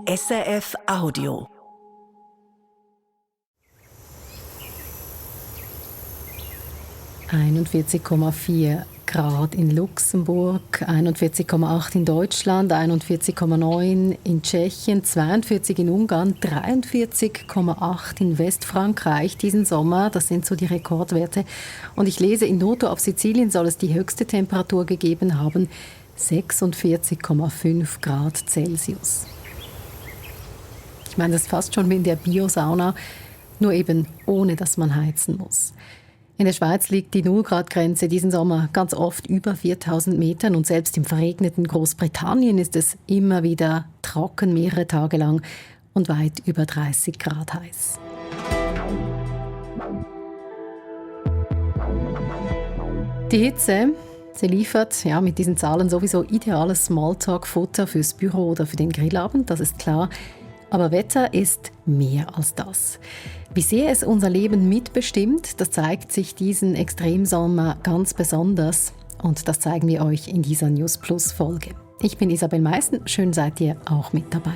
SRF Audio. –41,4 Grad in Luxemburg, 41,8 in Deutschland, 41,9 in Tschechien, 42 in Ungarn, 43,8 in Westfrankreich diesen Sommer. Das sind so die Rekordwerte. Und ich lese, in Noto auf Sizilien soll es die höchste Temperatur gegeben haben, 46,5 Grad Celsius. Ich meine, das ist fast schon wie in der Biosauna, nur eben ohne, dass man heizen muss. In der Schweiz liegt die 0-Grad-Grenze diesen Sommer ganz oft über 4000 Metern und selbst im verregneten Großbritannien ist es immer wieder trocken, mehrere Tage lang und weit über 30 Grad heiß. Die Hitze, sie liefert mit diesen Zahlen sowieso ideales Smalltalk-Futter fürs Büro oder für den Grillabend, das ist klar. Aber Wetter ist mehr als das. Wie sehr es unser Leben mitbestimmt, das zeigt sich diesen Extremsommer ganz besonders. Und das zeigen wir euch in dieser News Plus Folge. Ich bin Isabel Meissen, schön seid ihr auch mit dabei.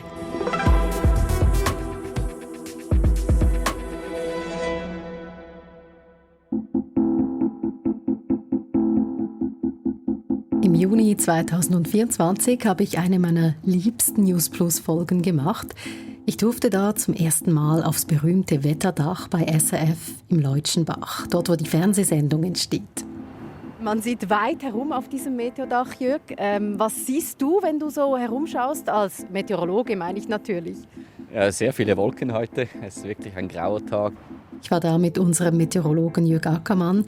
Im Juni 2024 habe ich eine meiner liebsten News Plus Folgen gemacht. Ich durfte da zum ersten Mal aufs berühmte Wetterdach bei SRF im Leutschenbach, dort wo die Fernsehsendung entsteht. Man sieht weit herum auf diesem Meteordach, Jörg. Was siehst du, wenn du so herumschaust? Als Meteorologe meine ich natürlich. Ja, sehr viele Wolken heute. Es ist wirklich ein grauer Tag. Ich war da mit unserem Meteorologen Jörg Ackermann.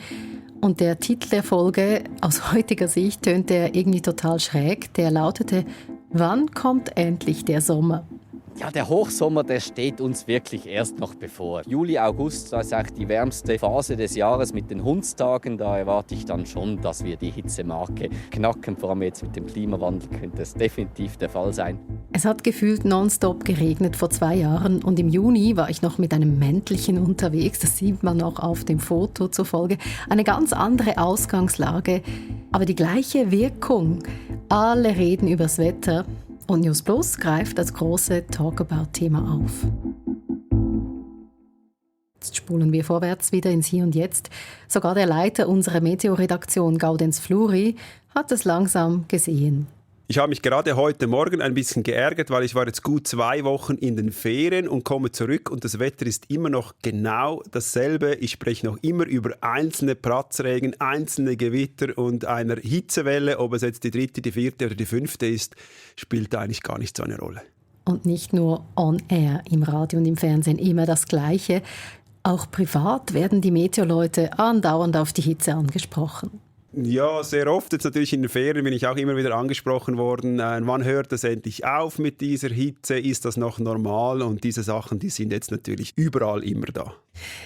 Und der Titel der Folge, aus heutiger Sicht, tönte er irgendwie total schräg. Der lautete: Wann kommt endlich der Sommer? Ja, der Hochsommer, der steht uns wirklich erst noch bevor. Juli, August, das ist auch die wärmste Phase des Jahres mit den Hundstagen. Da erwarte ich dann schon, dass wir die Hitzemarke knacken. Vor allem jetzt mit dem Klimawandel könnte es definitiv der Fall sein. Es hat gefühlt nonstop geregnet vor 2 Jahren und im Juni war ich noch mit einem Mäntelchen unterwegs. Das sieht man auch auf dem Foto zur Folge. Eine ganz andere Ausgangslage, aber die gleiche Wirkung. Alle reden übers Wetter. Und News Plus greift das große Talkabout-Thema auf. Jetzt spulen wir vorwärts wieder ins Hier und Jetzt. Sogar der Leiter unserer Meteo-Redaktion, Gaudenz Fluri, hat es langsam gesehen. Ich habe mich gerade heute Morgen ein bisschen geärgert, weil ich war jetzt gut 2 Wochen in den Ferien und komme zurück und das Wetter ist immer noch genau dasselbe. Ich spreche noch immer über einzelne Platzregen, einzelne Gewitter und einer Hitzewelle. Ob es jetzt die 3., die 4. oder die 5. ist, spielt eigentlich gar nicht so eine Rolle. Und nicht nur on air, im Radio und im Fernsehen immer das Gleiche. Auch privat werden die Meteorleute andauernd auf die Hitze angesprochen. Ja, sehr oft. Jetzt natürlich in den Ferien bin ich auch immer wieder angesprochen worden. Wann hört es endlich auf mit dieser Hitze? Ist das noch normal? Und diese Sachen, die sind jetzt natürlich überall immer da.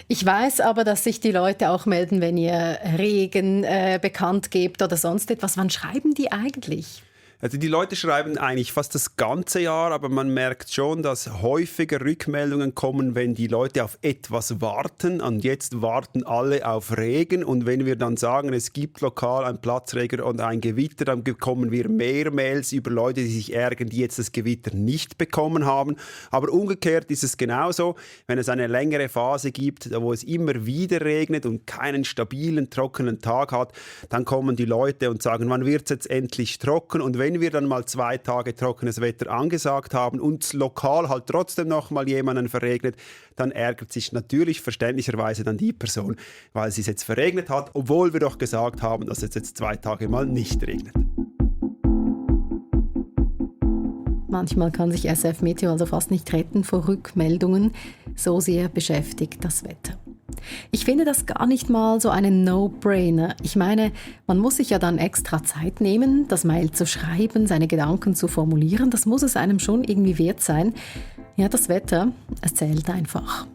Ich weiß aber, dass sich die Leute auch melden, wenn ihr Regen bekannt gebt oder sonst etwas. Wann schreiben die eigentlich? Also die Leute schreiben eigentlich fast das ganze Jahr, aber man merkt schon, dass häufiger Rückmeldungen kommen, wenn die Leute auf etwas warten. Und jetzt warten alle auf Regen. Und wenn wir dann sagen, es gibt lokal einen Platzregen und ein Gewitter, dann bekommen wir mehr Mails über Leute, die sich ärgern, die jetzt das Gewitter nicht bekommen haben. Aber umgekehrt ist es genauso, wenn es eine längere Phase gibt, wo es immer wieder regnet und keinen stabilen, trockenen Tag hat, dann kommen die Leute und sagen, wann wird es jetzt endlich trocken? Und wenn wir dann mal 2 Tage trockenes Wetter angesagt haben und lokal halt trotzdem noch mal jemanden verregnet, dann ärgert sich natürlich verständlicherweise dann die Person, weil sie es jetzt verregnet hat, obwohl wir doch gesagt haben, dass es jetzt 2 Tage mal nicht regnet. Manchmal kann sich SRF Meteo also fast nicht retten vor Rückmeldungen. So sehr beschäftigt das Wetter. Ich finde das gar nicht mal so einen No-Brainer. Ich meine, man muss sich ja dann extra Zeit nehmen, das Mail zu schreiben, seine Gedanken zu formulieren. Das muss es einem schon irgendwie wert sein. Ja, das Wetter, es zählt einfach.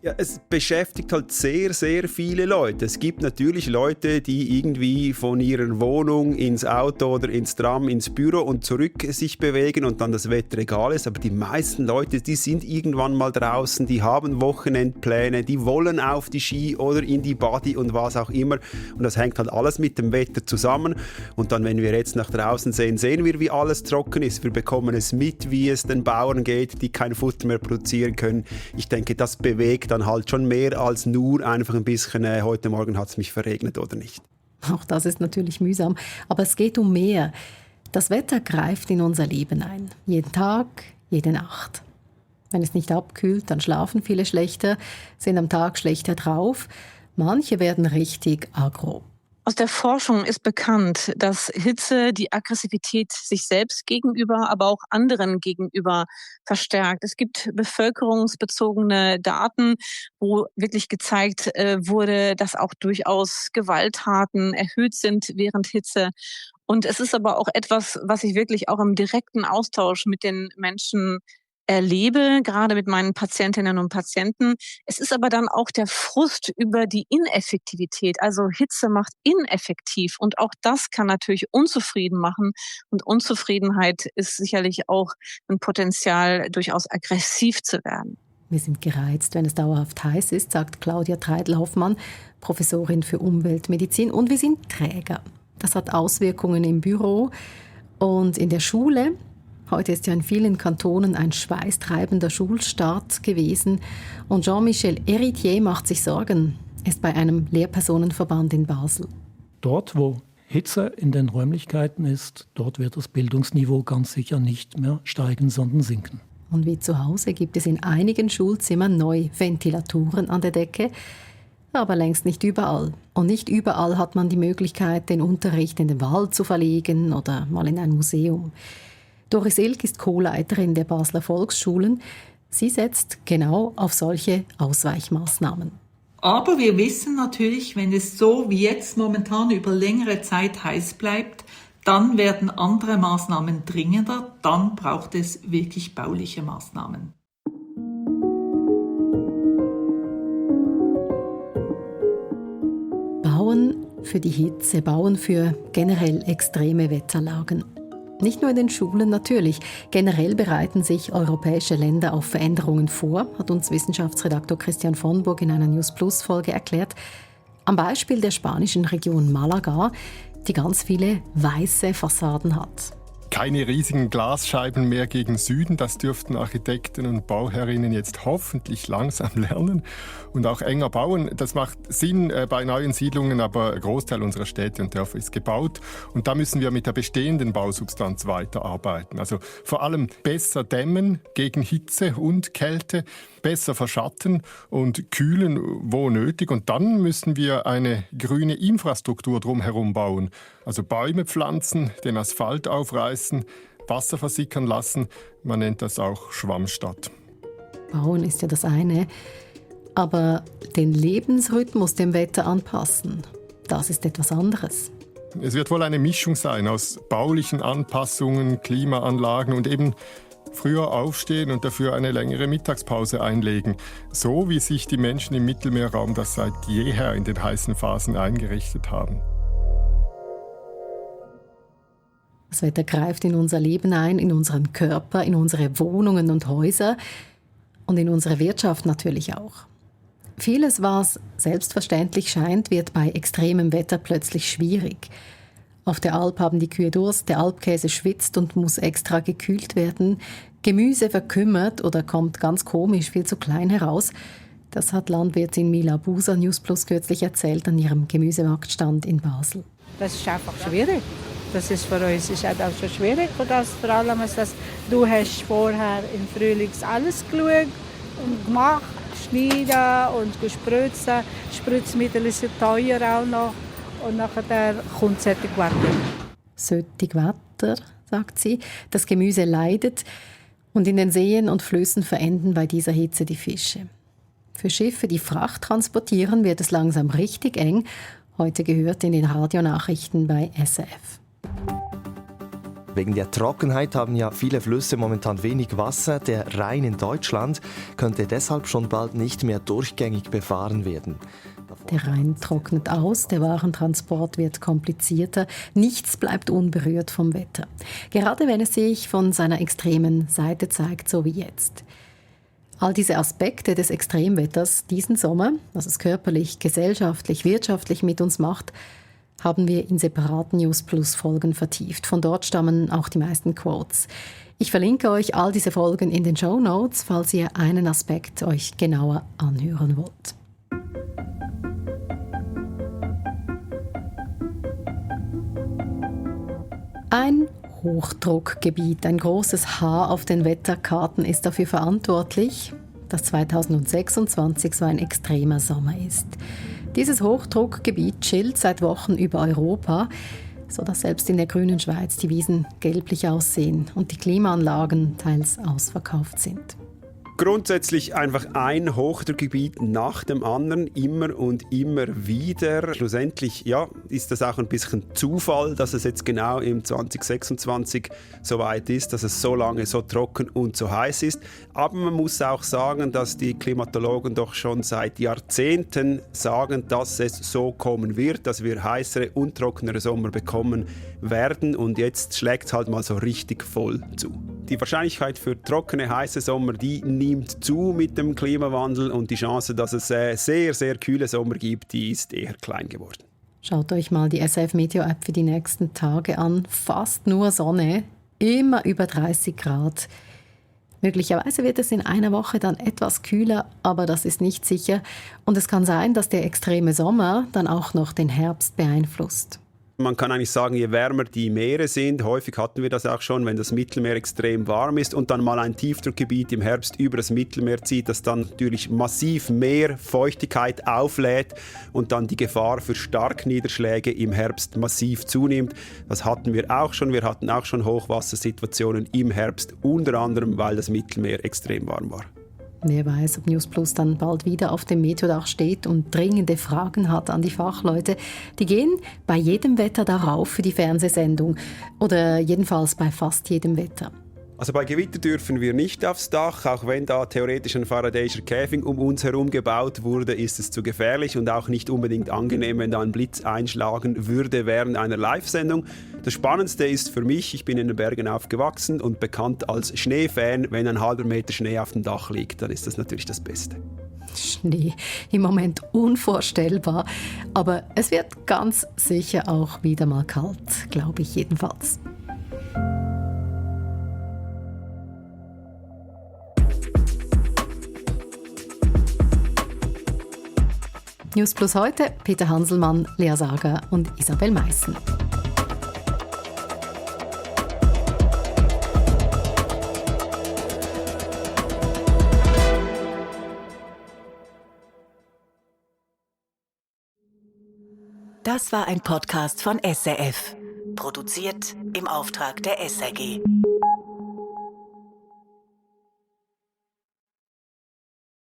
Ja, es beschäftigt halt sehr, sehr viele Leute. Es gibt natürlich Leute, die irgendwie von ihrer Wohnung ins Auto oder ins Tram, ins Büro und zurück sich bewegen und dann das Wetter egal ist. Aber die meisten Leute, die sind irgendwann mal draußen, die haben Wochenendpläne, die wollen auf die Ski oder in die Body und was auch immer. Und das hängt halt alles mit dem Wetter zusammen. Und dann, wenn wir jetzt nach draußen sehen, sehen wir, wie alles trocken ist. Wir bekommen es mit, wie es den Bauern geht, die kein Futter mehr produzieren können. Ich denke, das bewegt dann halt schon mehr als nur einfach ein bisschen, heute Morgen hat es mich verregnet oder nicht. Auch das ist natürlich mühsam, aber es geht um mehr. Das Wetter greift in unser Leben ein. Jeden Tag, jede Nacht. Wenn es nicht abkühlt, dann schlafen viele schlechter, sind am Tag schlechter drauf. Manche werden richtig aggro. Aus der Forschung ist bekannt, dass Hitze die Aggressivität sich selbst gegenüber, aber auch anderen gegenüber verstärkt. Es gibt bevölkerungsbezogene Daten, wo wirklich gezeigt wurde, dass auch durchaus Gewalttaten erhöht sind während Hitze. Und es ist aber auch etwas, was ich wirklich auch im direkten Austausch mit den Menschen erlebe, gerade mit meinen Patientinnen und Patienten. Es ist aber dann auch der Frust über die Ineffektivität. Also Hitze macht ineffektiv und auch das kann natürlich unzufrieden machen. Und Unzufriedenheit ist sicherlich auch ein Potenzial, durchaus aggressiv zu werden. Wir sind gereizt, wenn es dauerhaft heiß ist, sagt Claudia Treidl-Hoffmann, Professorin für Umweltmedizin. Und wir sind träger. Das hat Auswirkungen im Büro und in der Schule. Heute ist ja in vielen Kantonen ein schweißtreibender Schulstart gewesen. Und Jean-Michel Héritier macht sich Sorgen. Er ist bei einem Lehrpersonenverband in Basel. Dort, wo Hitze in den Räumlichkeiten ist, dort wird das Bildungsniveau ganz sicher nicht mehr steigen, sondern sinken. Und wie zu Hause gibt es in einigen Schulzimmern neu Ventilatoren an der Decke, aber längst nicht überall. Und nicht überall hat man die Möglichkeit, den Unterricht in den Wald zu verlegen oder mal in ein Museum. Doris Ilk ist Co-Leiterin der Basler Volksschulen. Sie setzt genau auf solche Ausweichmaßnahmen. Aber wir wissen natürlich, wenn es so wie jetzt momentan über längere Zeit heiß bleibt, dann werden andere Maßnahmen dringender, dann braucht es wirklich bauliche Maßnahmen. Bauen für die Hitze, bauen für generell extreme Wetterlagen. Nicht nur in den Schulen natürlich. Generell bereiten sich europäische Länder auf Veränderungen vor, hat uns Wissenschaftsredaktor Christian von Burg in einer News-Plus-Folge erklärt. Am Beispiel der spanischen Region Malaga, die ganz viele weiße Fassaden hat. Keine riesigen Glasscheiben mehr gegen Süden, das dürften Architekten und Bauherrinnen jetzt hoffentlich langsam lernen. Und auch enger bauen, das macht Sinn bei neuen Siedlungen, aber ein Großteil unserer Städte und Dörfer ist gebaut. Und da müssen wir mit der bestehenden Bausubstanz weiterarbeiten. Also vor allem besser dämmen gegen Hitze und Kälte, besser verschatten und kühlen, wo nötig. Und dann müssen wir eine grüne Infrastruktur drumherum bauen. Also Bäume pflanzen, den Asphalt aufreißen, Wasser versickern lassen. Man nennt das auch Schwammstadt. Bauen ist ja das eine, aber den Lebensrhythmus dem Wetter anpassen, das ist etwas anderes. Es wird wohl eine Mischung sein aus baulichen Anpassungen, Klimaanlagen und eben früher aufstehen und dafür eine längere Mittagspause einlegen. So wie sich die Menschen im Mittelmeerraum das seit jeher in den heißen Phasen eingerichtet haben. Das Wetter greift in unser Leben ein, in unseren Körper, in unsere Wohnungen und Häuser und in unsere Wirtschaft natürlich auch. Vieles, was selbstverständlich scheint, wird bei extremem Wetter plötzlich schwierig. Auf der Alp haben die Kühe Durst, der Alpkäse schwitzt und muss extra gekühlt werden. Gemüse verkümmert oder kommt ganz komisch viel zu klein heraus. Das hat Landwirtin Mila Buser News Plus kürzlich erzählt an ihrem Gemüsemarktstand in Basel. Das ist einfach schwierig. Das ist für uns ist auch schon schwierig. Und das, vor allem, dass du hast vorher im Frühling alles geschaut und gemacht, schneiden und spritzen. Spritzmittel sind teuer auch noch. Und nachher kommt solches Wetter. Solches Wetter, sagt sie. Das Gemüse leidet. Und in den Seen und Flüssen verenden bei dieser Hitze die Fische. Für Schiffe, die Fracht transportieren, wird es langsam richtig eng. Heute gehört in den Radionachrichten bei SRF. Wegen der Trockenheit haben ja viele Flüsse momentan wenig Wasser. Der Rhein in Deutschland könnte deshalb schon bald nicht mehr durchgängig befahren werden. Der Rhein trocknet aus, der Warentransport wird komplizierter, nichts bleibt unberührt vom Wetter. Gerade wenn es sich von seiner extremen Seite zeigt, so wie jetzt. All diese Aspekte des Extremwetters diesen Sommer, was es körperlich, gesellschaftlich, wirtschaftlich mit uns macht, haben wir in separaten News Plus Folgen vertieft. Von dort stammen auch die meisten Quotes. Ich verlinke euch all diese Folgen in den Shownotes, falls ihr einen Aspekt euch genauer anhören wollt. Ein Hochdruckgebiet, ein großes H auf den Wetterkarten ist dafür verantwortlich, dass 2026 so ein extremer Sommer ist. Dieses Hochdruckgebiet chillt seit Wochen über Europa, sodass selbst in der grünen Schweiz die Wiesen gelblich aussehen und die Klimaanlagen teils ausverkauft sind. Grundsätzlich einfach ein Hochdruckgebiet nach dem anderen, immer und immer wieder. Schlussendlich ist das auch ein bisschen Zufall, dass es jetzt genau im 2026 so weit ist, dass es so lange so trocken und so heiß ist. Aber man muss auch sagen, dass die Klimatologen doch schon seit Jahrzehnten sagen, dass es so kommen wird, dass wir heißere und trockenere Sommer bekommen werden. Und jetzt schlägt es halt mal so richtig voll zu. Die Wahrscheinlichkeit für trockene, heiße Sommer, die nimmt zu mit dem Klimawandel und die Chance, dass es sehr, sehr kühle Sommer gibt, die ist eher klein geworden. Schaut euch mal die SRF Meteo App für die nächsten Tage an. Fast nur Sonne, immer über 30 Grad. Möglicherweise wird es in einer Woche dann etwas kühler, aber das ist nicht sicher. Und es kann sein, dass der extreme Sommer dann auch noch den Herbst beeinflusst. Man kann eigentlich sagen, je wärmer die Meere sind, häufig hatten wir das auch schon, wenn das Mittelmeer extrem warm ist und dann mal ein Tiefdruckgebiet im Herbst über das Mittelmeer zieht, das dann natürlich massiv mehr Feuchtigkeit auflädt und dann die Gefahr für Starkniederschläge im Herbst massiv zunimmt. Das hatten wir auch schon. Wir hatten auch schon Hochwassersituationen im Herbst, unter anderem, weil das Mittelmeer extrem warm war. Wer weiß, ob News Plus dann bald wieder auf dem Meteodach steht und dringende Fragen hat an die Fachleute. Die gehen bei jedem Wetter darauf für die Fernsehsendung oder jedenfalls bei fast jedem Wetter. Also bei Gewitter dürfen wir nicht aufs Dach, auch wenn da theoretisch ein Faraday'scher Käfig um uns herum gebaut wurde, ist es zu gefährlich und auch nicht unbedingt angenehm, wenn da ein Blitz einschlagen würde während einer Live-Sendung. Das Spannendste ist für mich, ich bin in den Bergen aufgewachsen und bekannt als Schneefan, wenn ein halber Meter Schnee auf dem Dach liegt, dann ist das natürlich das Beste. Schnee, im Moment unvorstellbar, aber es wird ganz sicher auch wieder mal kalt, glaube ich jedenfalls. News Plus heute, Peter Hanselmann, Lea Sager und Isabel Meissen. Das war ein Podcast von SRF, produziert im Auftrag der SRG.